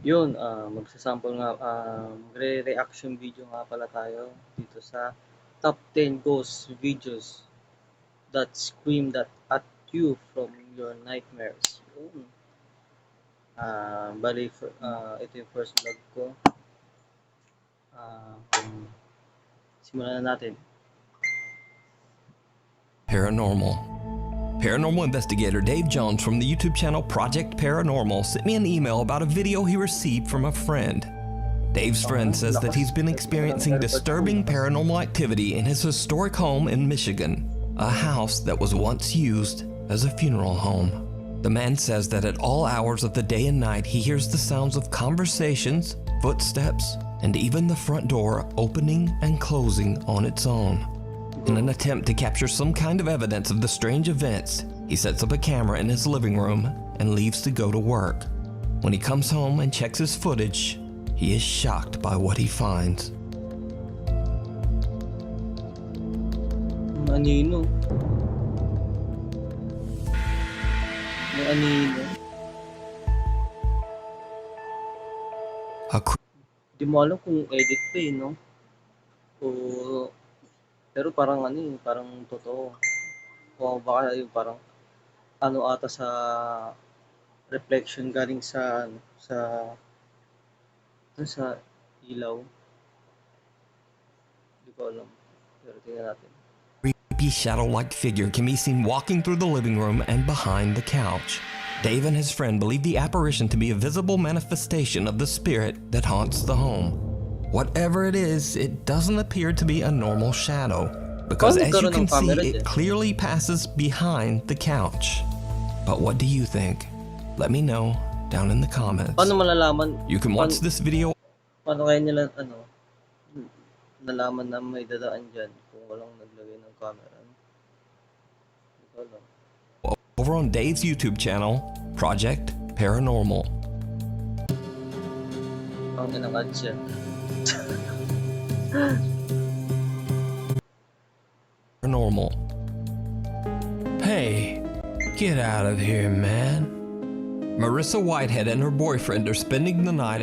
Yun, magsasample nga, magre-reaction video nga pala tayo dito sa top 10 ghost videos that scream that at you from your nightmares. Yun. Bali, ito yung first vlog ko. Simulan na natin. Paranormal investigator Dave Jones from the YouTube channel Project Paranormal sent me an email about a video he received from a friend. Dave's friend says that he's been experiencing disturbing paranormal activity in his historic home in Michigan, a house that was once used as a funeral home. The man says that at all hours of the day and night he hears the sounds of conversations, footsteps, and even the front door opening and closing on its own. In an attempt to capture some kind of evidence of the strange events, he sets up a camera in his living room and leaves to go to work. When he comes home and checks his footage, he is shocked by what he finds. Anino. May anino. Di mo alam kung edit pa eh, no? Pero parang parang totoo. O baka yung parang ata sa reflection galing sa ilaw. Hindi ko alam. Pero tingnan natin. Creepy shadow-like figure can be seen walking through the living room and behind the couch. Dave and his friend believe the apparition to be a visible manifestation of the spirit that haunts the home. Whatever it is, it doesn't appear to be a normal shadow, because as you can see, it clearly passes behind the couch. But what do you think? Let me know down in the comments. Paano malalaman? You can watch this video. Paano kaya nila nalaman na may dadaan dyan kung walang naglagay ng camera? Over on Dave's YouTube channel, Project Paranormal. Ang inangad siya. Paranormal. Hey, get out of here, man. Marissa Whitehead and her boyfriend are spending the night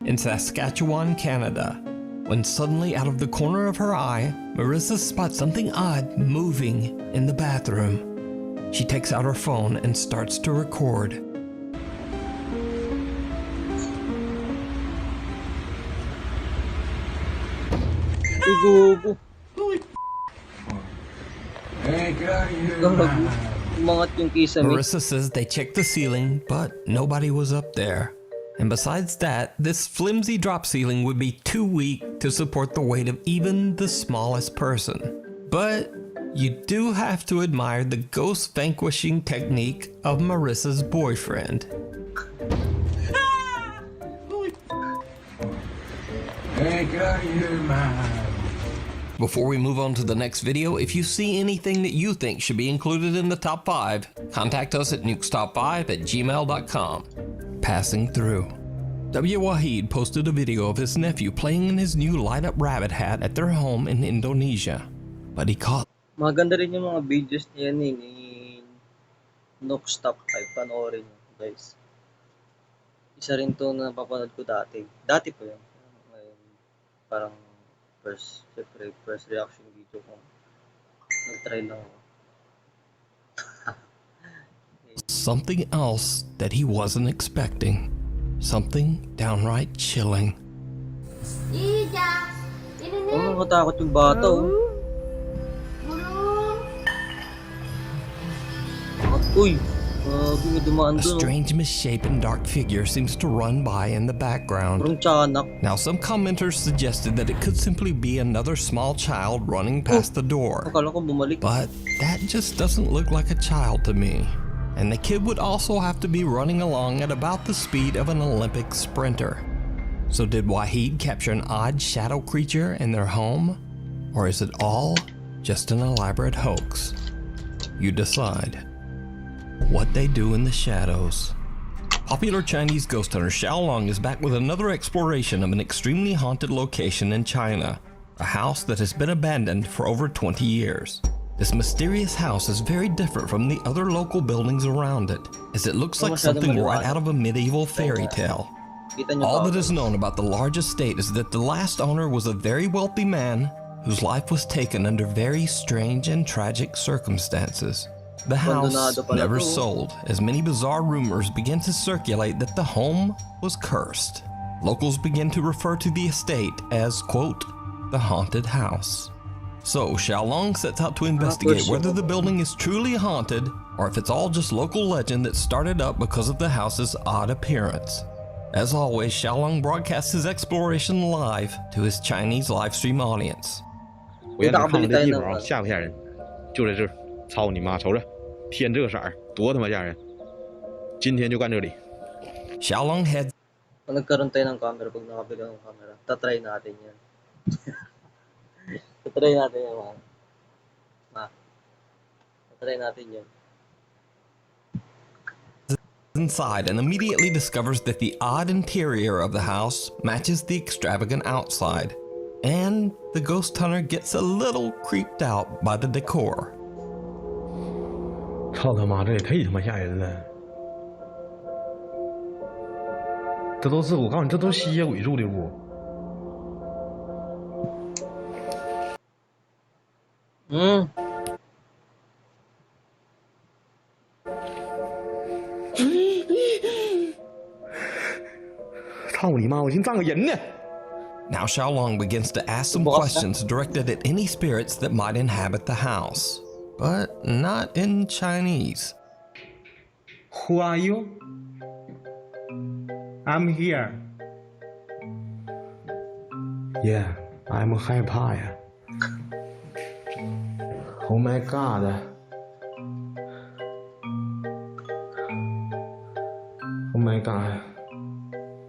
in Saskatchewan, Canada, when suddenly out of the corner of her eye, Marissa spots something odd moving in the bathroom. She takes out her phone and starts to record. Marissa says they checked the ceiling, but nobody was up there. And besides that, this flimsy drop ceiling would be too weak to support the weight of even the smallest person. But you do have to admire the ghost vanquishing technique of Marissa's boyfriend. Hey, get out of here, man. Before we move on to the next video, if you see anything that you think should be included in the top 5, contact us at nukestop5@gmail.com. Passing through. W. Wahid posted a video of his nephew playing in his new light-up rabbit hat at their home in Indonesia. But he caught... Maganda rin yung mga videos niya ni Nukestop 5. Panoorin nyo, guys. Isa rin to na papanood ko dati. Dati po yun. Ngayon, parang first reaction video ko. Nag-try lang ako. Something else that he wasn't expecting. Something downright chilling. Nakatakot yung bata, oh. Uy! A strange, misshapen, dark figure seems to run by in the background. Now, some commenters suggested that it could simply be another small child running past the door. But that just doesn't look like a child to me. And the kid would also have to be running along at about the speed of an Olympic sprinter. So did Wahid capture an odd shadow creature in their home? Or is it all just an elaborate hoax? You decide. What they do in the shadows. Popular Chinese ghost hunter Xiaolong is back with another exploration of an extremely haunted location in China, a house that has been abandoned for over 20 years. This mysterious house is very different from the other local buildings around it, as it looks like something right out of a medieval fairy tale. Kita nyo All ba? that is known about the large estate is that the last owner was a very wealthy man whose life was taken under very strange and tragic circumstances. The house never sold, as many bizarre rumors began to circulate that the home was cursed. Locals began to refer to the estate as, quote, the haunted house. So Xiaolong sets out to investigate whether the building is truly haunted or if it's all just local legend that started up because of the house's odd appearance. As always, Xiaolong broadcasts his exploration live to his Chinese live stream audience. 我让你看看这地方吓不吓人？就在这儿，操你妈！瞅着，天这个色儿，多他妈吓人！今天就干这里。 Xiaolong heads Kung nagkaroon tayo ng camera, pag nakabili ng camera, tatry natin yan. Tatry natin yan, ma. Tatry natin yan. inside and immediately discovers that the odd interior of the house matches the extravagant outside. And the ghost hunter gets a little creeped out by the decor. 操他妈，这也忒他妈吓人了！这都是我告诉你，这都是吸血鬼住的屋。操你妈！我寻思站个人呢。 Now Xiaolong begins to ask some questions directed at any spirits that might inhabit the house, but not in Chinese. Who are you? I'm here. Yeah, I'm 害怕呀。Oh my god. Oh my god.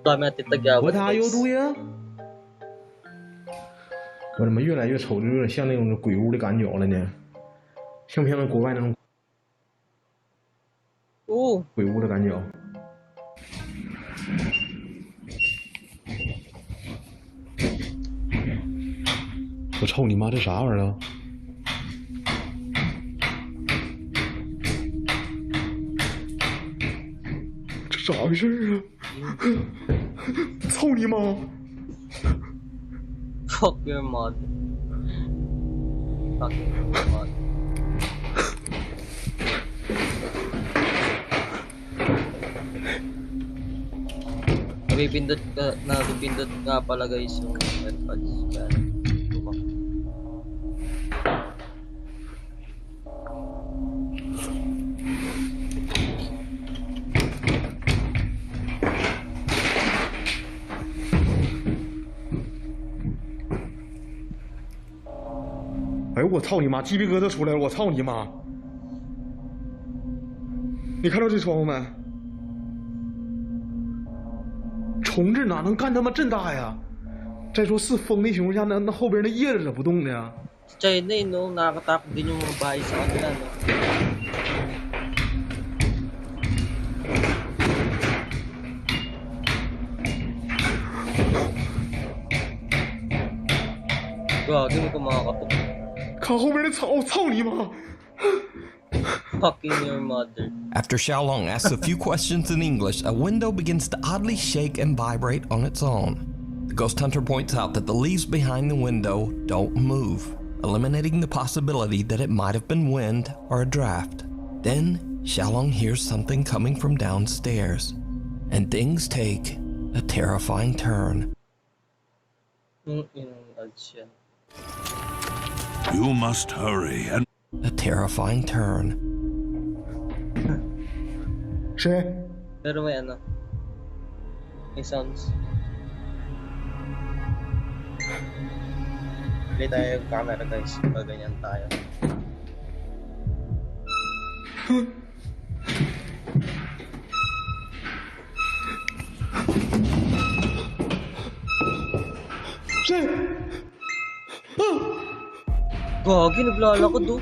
Dami natin tagyawat. What are you doing? 我怎么越来越瞅着有点像那种鬼屋的感觉了呢？像不像那国外那种鬼屋的感觉？我操你妈，这啥玩意儿啊？这咋回事啊？操你妈！ Fuck your mother. Fuck your mother. Nabipindot nga pala guys yung AirPods. Yan. Tumak.哎呦我操你妈！鸡皮疙瘩出来了！我操你妈！你看到这窗户没？虫子哪能干他妈这大呀？再说是风的情况下，那后边那叶子咋不动呢？ China no, nakakatakot din yung mga bahay sa kanila no. Gagi mo kumakatok. 看后边的草，操你妈！ Fucking your mother. After Xiaolong asks a few questions in English, a window begins to oddly shake and vibrate on its own. The ghost hunter points out that the leaves behind the window don't move, eliminating the possibility that it might have been wind or a draft. Then Xiaolong hears something coming from downstairs, and things take a terrifying turn. You must hurry and... A terrifying turn. 谁？ Pero may ano. May sounds. Play tayo yung camera guys. Pag ganyan tayo.谁？ Gagi, naglalakad oh.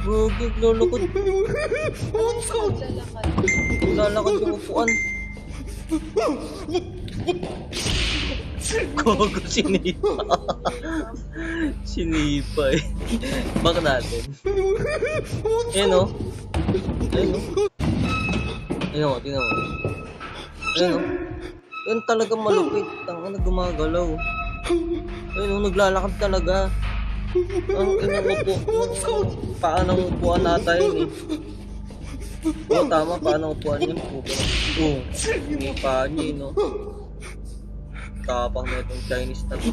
Gagi, naglalakad. 我操！ Naglalakad yung upuan. Gogo, sinipa. Sinipa eh. Baka natin. Ayan o. Ayan o. Ayan o, tingnan mo. Ayan o. Ayan talaga malupit. Tangina, gumagalaw. Ayan o, naglalakad talaga. Ang inuupo. Paanang upuan nata yun eh. Oo, tama, paanang upuan yun. Oo, sinipa niya eh, no? Tapang na itong Chinese na to.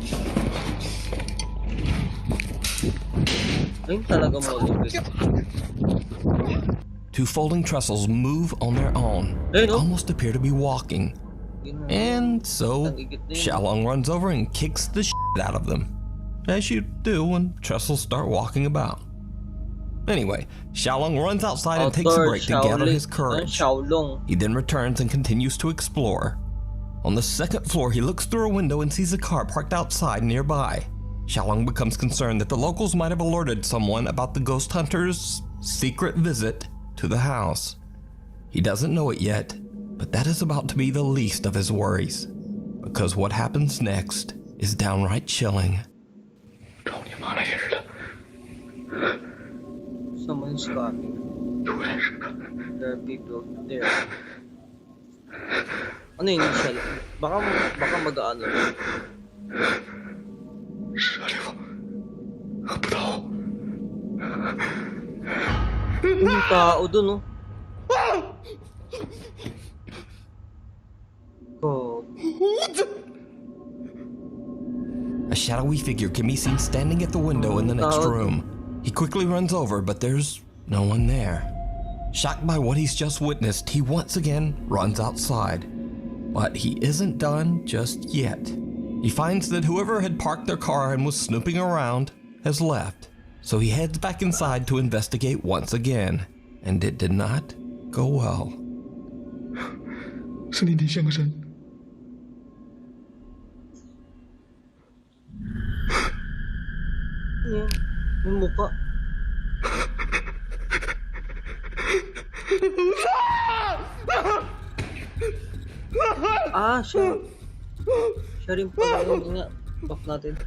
Ayun talaga malupit. Two folding trestles move on their own. They almost appear to be walking. And so, Xiaolong runs over and kicks the shit out of them. As you do when trestles start walking about. Anyway, Xiaolong runs outside and takes a break to gather his courage. He then returns and continues to explore. On the second floor, he looks through a window and sees a car parked outside nearby. Xiaolong becomes concerned that the locals might have alerted someone about the ghost hunter's secret visit to the house. He doesn't know it yet, but that is about to be the least of his worries, because what happens next is downright chilling. Someone's coming. There are people there. Ano yun, Michelle? Baka mag-ano. Yung tao dun, oh. Oh. A shadowy figure can be seen standing at the window in the next room. He quickly runs over, but there's no one there. Shocked by what he's just witnessed, he once again runs outside. But he isn't done just yet. He finds that whoever had parked their car and was snooping around has left. So he heads back inside to investigate once again. And it did not go well. Yan, yung mukha. Ah, siya. Siya rin pala yun nga. Back natin.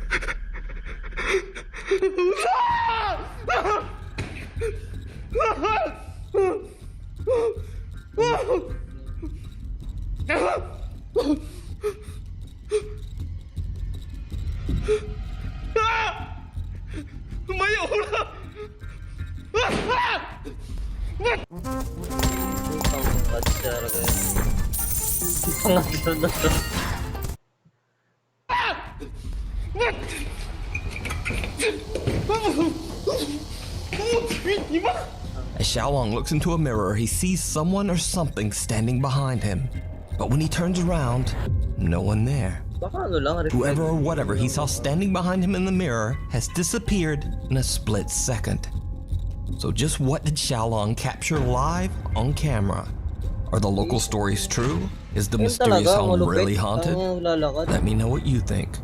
Pangatlo na to. As Xiaolong looks into a mirror, he sees someone or something standing behind him. But when he turns around, no one there. Whoever or whatever he saw standing behind him in the mirror has disappeared in a split second. So just what did Xiaolong capture live on camera? Are the local stories true? Is the mysterious home really haunted? Let me know what you think.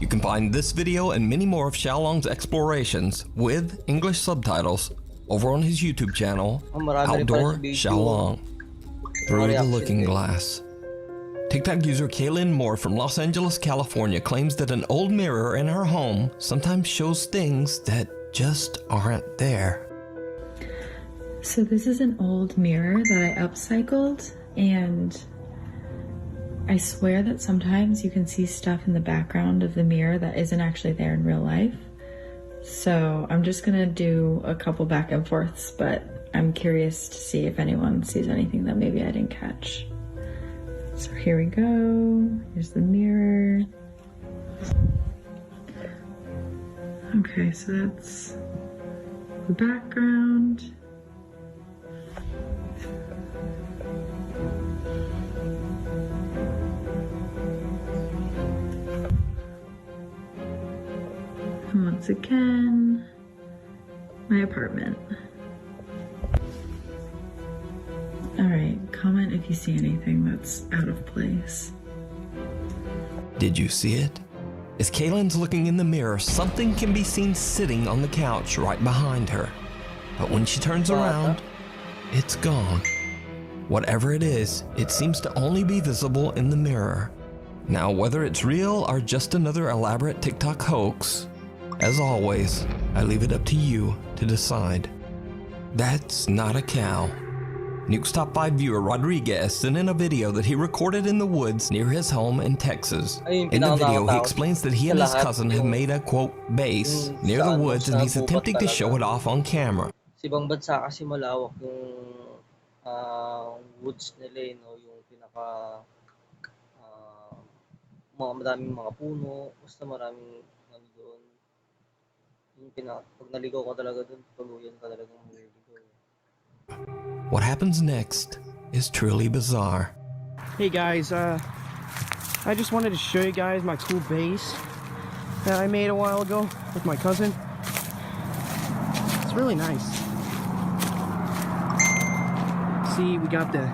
You can find this video and many more of Xiaolong's explorations with English subtitles over on his YouTube channel, Outdoor Xiaolong, Through the Looking Glass. TikTok user Kaylin Moore from Los Angeles, California claims that an old mirror in her home sometimes shows things that just aren't there. So this is an old mirror that I upcycled, and I swear that sometimes you can see stuff in the background of the mirror that isn't actually there in real life. So I'm just gonna do a couple back and forths, but I'm curious to see if anyone sees anything that maybe I didn't catch. So here we go. Here's the mirror. Okay, so that's the background. And once again, my apartment. Alright, comment if you see anything that's out of place. Did you see it? As Kaylin's looking in the mirror, something can be seen sitting on the couch right behind her. But when she turns around, it's gone. Whatever it is, it seems to only be visible in the mirror. Now, whether it's real or just another elaborate TikTok hoax, as always, I leave it up to you to decide. That's not a cow. Nuke's Top 5 viewer Rodriguez sent in a video that he recorded in the woods near his home in Texas. In the video, he explains that he and his cousin have made a, quote, base near the woods and he's attempting to show it off on camera. Sa ibang bansa kasi malawak yung woods nila, no? Yung pinaka madaming mga puno, basta maraming doon. Yung pag naligaw ka talaga doon, tuluyan ka talagang maliligaw. What happens next is truly bizarre. Hey guys, I just wanted to show you guys my cool base that I made a while ago with my cousin. It's really nice. See, we got the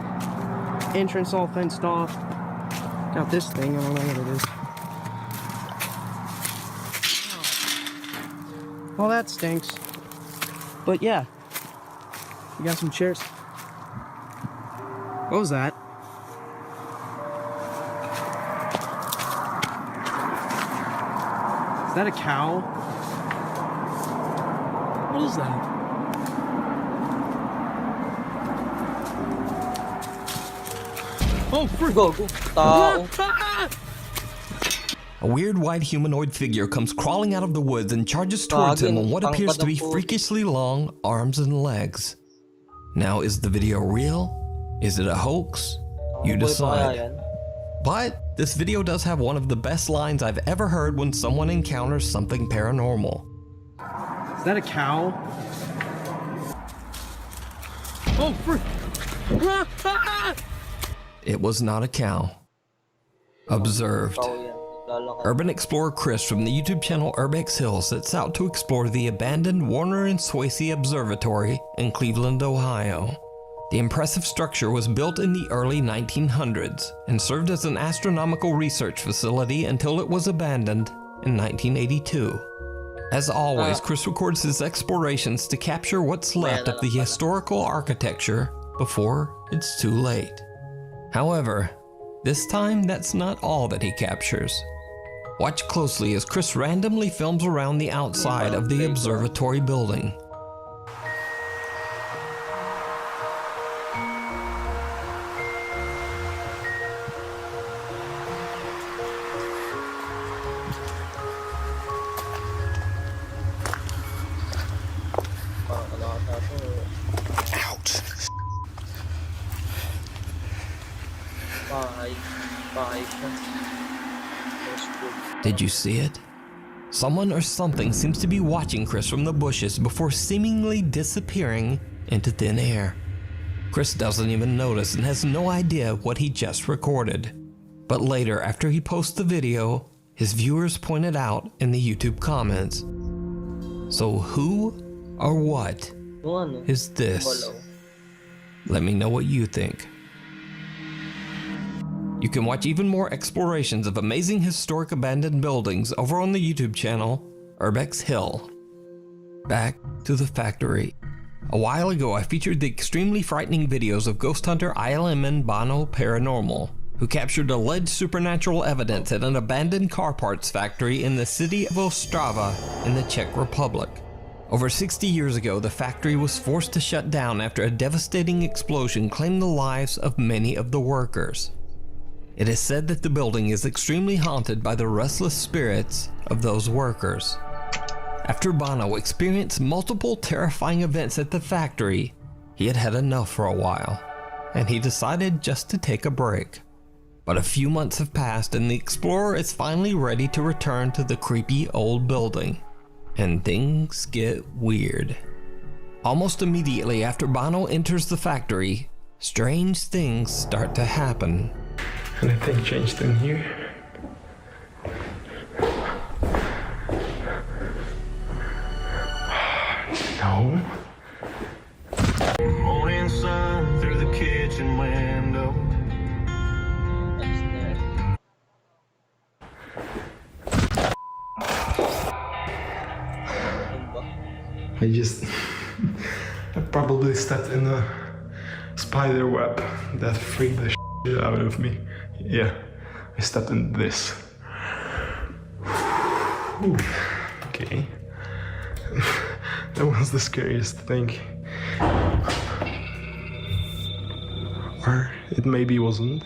entrance all fenced off. Got this thing, I don't know what it is. Well, that stinks. But yeah, we got some chairs. What was that? Is that a cow? What is that? Oh, frick! Go, tao. A weird white humanoid figure comes crawling out of the woods and charges towards him on what appears to be freakishly long arms and legs. Now, is the video real? Is it a hoax? You decide. But this video does have one of the best lines I've ever heard when someone encounters something paranormal. Is that a cow? Oh, frick! It was not a cow. Observed. Urban explorer Chris from the YouTube channel Urbex Hill sets out to explore the abandoned Warner and Swasey Observatory in Cleveland, Ohio. The impressive structure was built in the early 1900s and served as an astronomical research facility until it was abandoned in 1982. As always, Chris records his explorations to capture what's left of the historical architecture before it's too late. However, this time that's not all that he captures. Watch closely as Chris randomly films around the outside of the observatory building. Did you see it? Someone or something seems to be watching Chris from the bushes before seemingly disappearing into thin air. Chris doesn't even notice and has no idea what he just recorded. But later, after he posts the video, his viewers point it out in the YouTube comments. So who or what is this? Let me know what you think. You can watch even more explorations of amazing historic abandoned buildings over on the YouTube channel Urbex Hill. Back to the factory. A while ago, I featured the extremely frightening videos of ghost hunter ILM Bono Paranormal, who captured alleged supernatural evidence at an abandoned car parts factory in the city of Ostrava in the Czech Republic. Over 60 years ago, the factory was forced to shut down after a devastating explosion claimed the lives of many of the workers. It is said that the building is extremely haunted by the restless spirits of those workers. After Bono experienced multiple terrifying events at the factory, he had had enough for a while, and he decided just to take a break. But a few months have passed and the explorer is finally ready to return to the creepy old building. And things get weird. Almost immediately after Bono enters the factory, strange things start to happen. Anything changed in here? No. Morning sun through the kitchen window. I probably stepped in a spider web that freaked the shit out of me. Yeah, I stepped in this. Okay. That was the scariest thing. Or it maybe wasn't.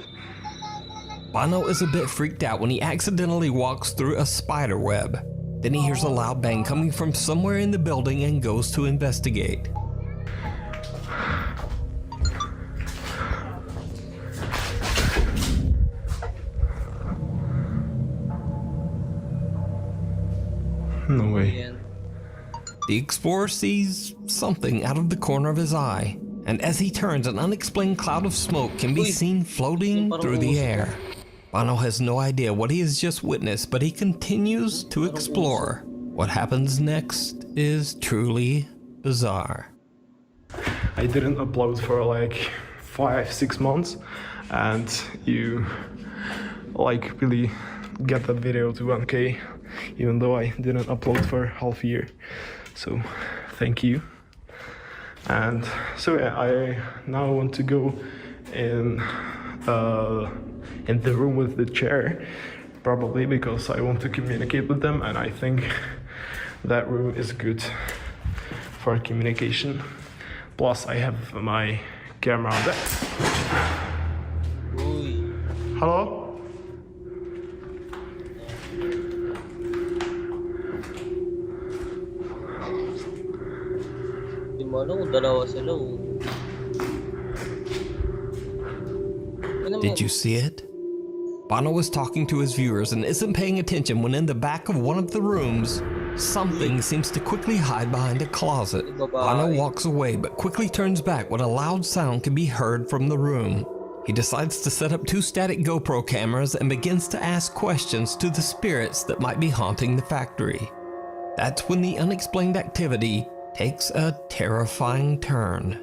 Bono is a bit freaked out when he accidentally walks through a spider web. Then he hears a loud bang coming from somewhere in the building and goes to investigate. No way. The explorer sees something out of the corner of his eye, and as he turns, an unexplained cloud of smoke can be seen floating through the air. Bono has no idea what he has just witnessed, but he continues to explore. What happens next is truly bizarre. I didn't upload for like 5-6 months, and you like really get that video to 1K, even though I didn't upload for half a year. So thank you. And so yeah, I now want to go in the room with the chair, probably because I want to communicate with them, and I think that room is good for communication. Plus I have my camera on there. Hello? Di mo alam kung dalawa sila. Did you see it? Bono was talking to his viewers and isn't paying attention when in the back of one of the rooms, something seems to quickly hide behind a closet. Bono walks away but quickly turns back when a loud sound can be heard from the room. He decides to set up 2 static GoPro cameras and begins to ask questions to the spirits that might be haunting the factory. That's when the unexplained activity takes a terrifying turn.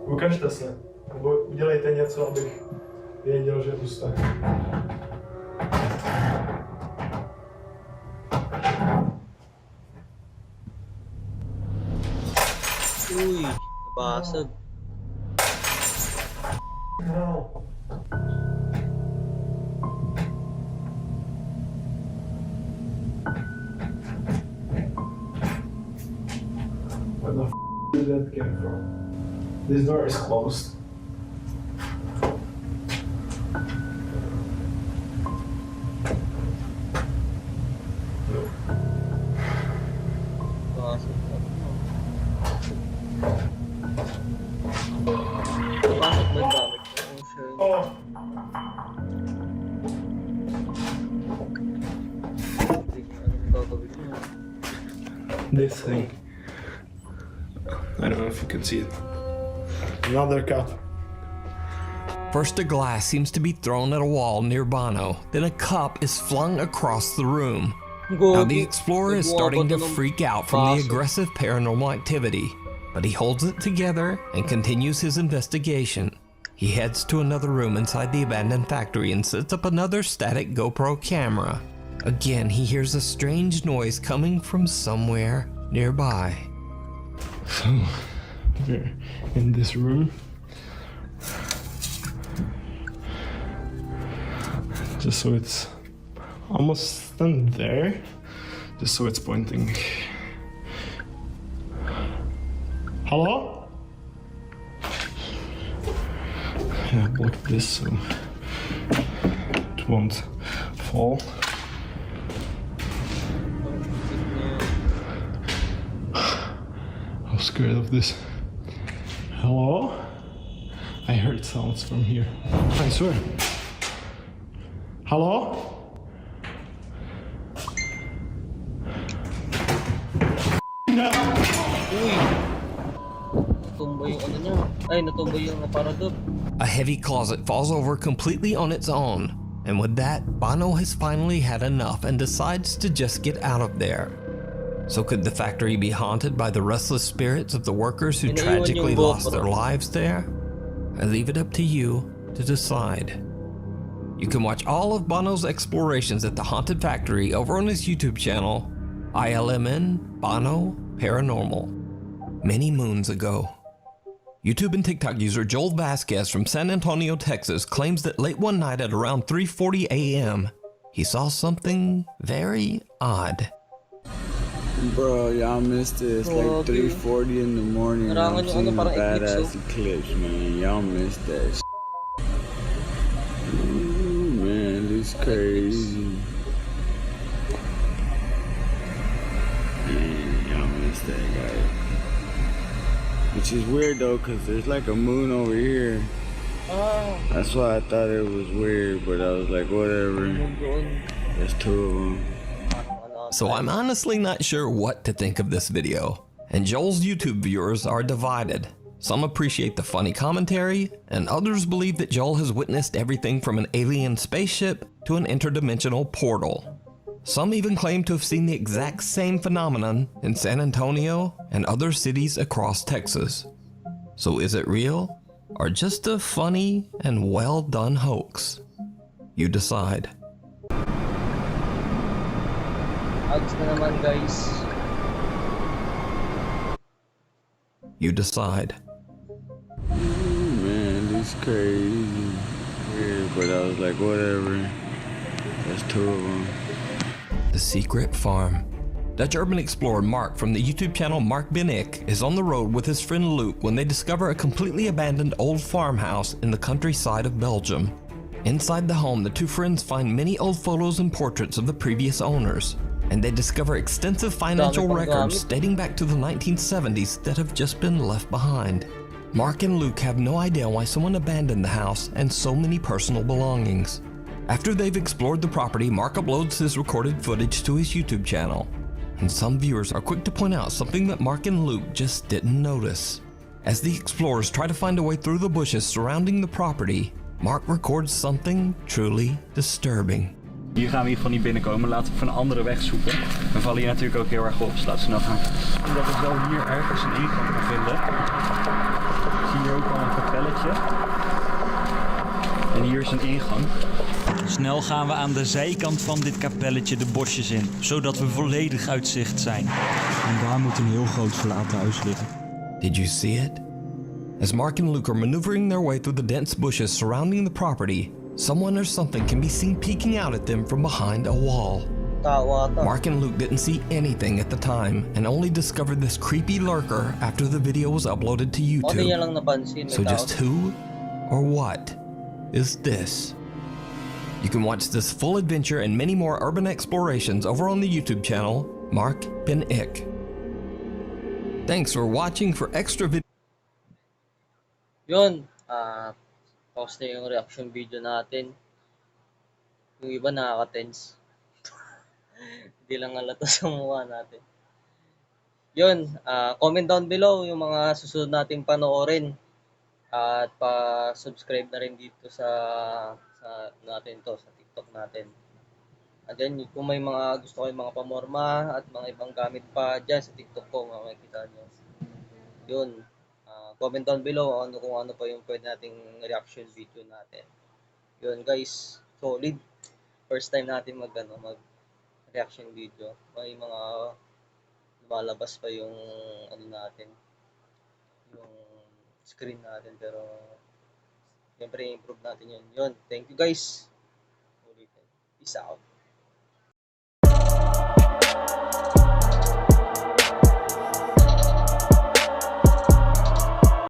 Ukažte se, nebo udělejte něco, abych věděl, že tu jste. Uy, nabasag. No. Where the did that come from? This door is closed. Pasok ba gamit ko? Oh. This thing. I don't know if you can see it. Another cup. First, a glass seems to be thrown at a wall near Bono, then a cup is flung across the room. Now the explorer is starting to freak out from the aggressive paranormal activity, but he holds it together and continues his investigation. He heads to another room inside the abandoned factory and sets up another static GoPro camera. Again, he hears a strange noise coming from somewhere nearby. So, we're in this room. Just so it's almost done there. Just so it's pointing. Hello? Yeah, block this so it won't fall. I'm scared of this. Hello? I heard sounds from here. I swear. Hello? No! Natumba yung ano niya. Ay, natumba yung aparador. A heavy closet falls over completely on its own, and with that, Bono has finally had enough and decides to just get out of there. So could the factory be haunted by the restless spirits of the workers who tragically lost their lives there? I leave it up to you to decide. You can watch all of Bono's explorations at the haunted factory over on his YouTube channel, ILMN Bono Paranormal, many moons ago. YouTube and TikTok user Joel Vasquez from San Antonio, Texas claims that late one night at around 3:40 a.m., he saw something very odd. Bro, y'all missed it. It's like 3:40 in the morning. I'm seeing the badass eclipse, man. Y'all missed that shit. Ooh, man, this crazy. Man, y'all missed that, guys. Which is weird though, cause there's like a moon over here. That's why I thought it was weird, but I was like, whatever. There's two of them. So I'm honestly not sure what to think of this video, and Joel's YouTube viewers are divided. Some appreciate the funny commentary, and others believe that Joel has witnessed everything from an alien spaceship to an interdimensional portal. Some even claim to have seen the exact same phenomenon in San Antonio and other cities across Texas. So is it real, or just a funny and well done hoax? You decide. Ads na naman, guys. You decide. Man, this crazy. Weird, but I was like, whatever. There's two of them. The Secret Farm. Dutch urban explorer Mark from the YouTube channel Mark Ben Ik is on the road with his friend Luke when they discover a completely abandoned old farmhouse in the countryside of Belgium. Inside the home, the two friends find many old photos and portraits of the previous owners, and they discover extensive financial records dating back to the 1970s that have just been left behind. Mark and Luke have no idea why someone abandoned the house and so many personal belongings. After they've explored the property, Mark uploads his recorded footage to his YouTube channel, and some viewers are quick to point out something that Mark and Luke just didn't notice. As the explorers try to find a way through the bushes surrounding the property, Mark records something truly disturbing. Hier gaan we in ieder geval niet binnenkomen. Laten we van een andere weg zoeken. We vallen hier natuurlijk ook heel erg op, dus laten we snel gaan. Omdat we zo hier ergens een ingang kan vinden. Zie je hier ook al een kapelletje. En hier is een ingang. Snel gaan we aan de zijkant van dit kapelletje de bosjes in, zodat we volledig uit zicht zijn. En daar moet een heel groot verlaten huis liggen. Did you see it? As Mark and Luke are maneuvering their way through the dense bushes surrounding the property, someone or something can be seen peeking out at them from behind a wall. Mark and Luke didn't see anything at the time and only discovered this creepy lurker after the video was uploaded to YouTube. So just who or what is this? You can watch this full adventure and many more urban explorations over on the YouTube channel Mark Ben Ik. Thanks for watching. For extra videos. Yun, tapos na yung reaction video natin. Yung iba nakaka-tense. Hindi lang halata sa mukha natin. Yun, comment down below yung mga susunod nating panoorin. At pa-subscribe na rin dito sa natin to, sa TikTok natin. And then, kung may mga gusto kayong mga pamorma at mga ibang gamit pa dyan sa TikTok ko, makikita nyo. Yun. Comment down below kung ano pa yung pwede nating reaction video natin. Yun guys, solid. First time natin mag reaction video. May mga lumalabas pa yung natin, yung screen natin, pero siyempre improve natin yun. Thank you guys. Peace out.